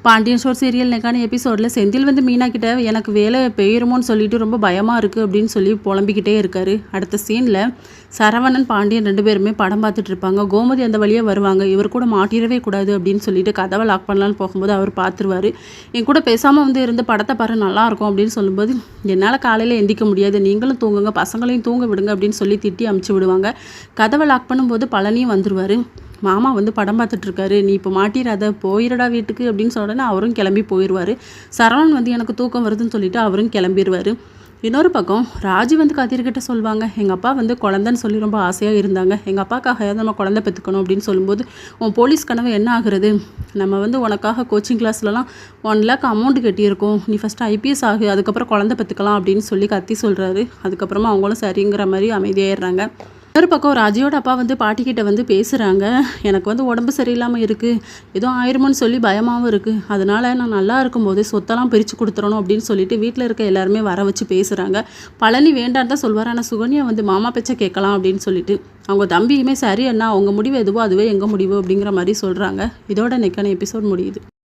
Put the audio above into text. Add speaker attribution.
Speaker 1: Pandian store serial நெக்கான எபிசோடில் செந்தில் வந்து மீனா கிட்ட எனக்கு வேலை பெயருமோன்னு சொல்லிட்டு ரொம்ப பயமாக இருக்குது அப்படின்னு சொல்லி புலம்பிக்கிட்டே இருக்காரு. அடுத்த சீனில் சரவணன் பாண்டியன் 2 பேருமே படம் பார்த்துட்டு இருப்பாங்க. கோமதி அந்த வழியாக வருவாங்க. இவர் கூட மாட்டிடவே கூடாது அப்படின்னு சொல்லிட்டு கதவை லாக் பண்ணலான்னு போகும்போது அவர் பார்த்துருவார். என் கூட பேசாமல் வந்து இருந்து படத்தை பாரு நல்லாயிருக்கும் அப்படின்னு சொல்லும்போது என்னால் காலையில் எந்திக்க முடியாது, நீங்களும் தூங்குங்க, பசங்களையும் தூங்க விடுங்க அப்படின்னு சொல்லி திட்டி அமுச்சு விடுவாங்க. கதவை லாக் பண்ணும்போது பழனியும் வந்துடுவார். மாமா வந்து படம் பார்த்துட்ருக்காரு, நீ இப்போ மாட்டிடாத, போயிடடா வீட்டுக்கு அப்படின்னு சொன்னோடனே அவரும் கிளம்பி போயிடுவார். சரவணன் வந்து எனக்கு தூக்கம் வருதுன்னு சொல்லிட்டு அவரும் கிளம்பிடுவார். இன்னொரு பக்கம் ராஜி வந்து கதிர்கிட்ட சொல்லுவாங்க, எங்கள் அப்பா வந்து குழந்தைன்னு சொல்லி ரொம்ப ஆசையாக இருந்தாங்க, எங்கள் அப்பாக்காக நம்ம குழந்தை பெற்றுக்கணும் அப்படின்னு சொல்லும்போது உன் போலீஸ் கனவு என்ன ஆகுறது, நம்ம வந்து உனக்காக கோச்சிங் கிளாஸ்லலாம் 1 lakh அமௌண்ட் கட்டியிருக்கோம், நீ ஃபஸ்ட்டு IPS ஆகு, அதுக்கப்புறம் குழந்தை பெற்றுக்கலாம் அப்படின்னு சொல்லி கத்தி சொல்கிறாரு. அதுக்கப்புறமா அவங்களும் சரிங்கிற மாதிரி அமைதியாயிடுறாங்க. இன்னொரு பக்கம் ராஜியோட அப்பா வந்து பாட்டிக்கிட்ட வந்து பேசுகிறாங்க, எனக்கு வந்து உடம்பு சரியில்லாமல் இருக்குது, ஏதோ ஆயிருமோன்னு சொல்லி பயமாகவும் இருக்குது, அதனால் நான் நல்லா இருக்கும்போது சொத்தெல்லாம் பிரித்து கொடுத்துடணும் அப்படின்னு சொல்லிட்டு வீட்டில் இருக்க எல்லாருமே வர வச்சு பேசுகிறாங்க. பழனி வேண்டான்னு தான் சொல்வார், ஆனால் சுகன்யா வந்து மாமா பேச்சை கேட்கலாம் அப்படின்னு சொல்லிட்டு அவங்க தம்பியுமே சரி அண்ணா, அவங்க முடிவு எதுவோ அதுவே எங்கள் முடிவு அப்படிங்கிற மாதிரி சொல்கிறாங்க. இதோட நெக்கான எபிசோட் முடியுது.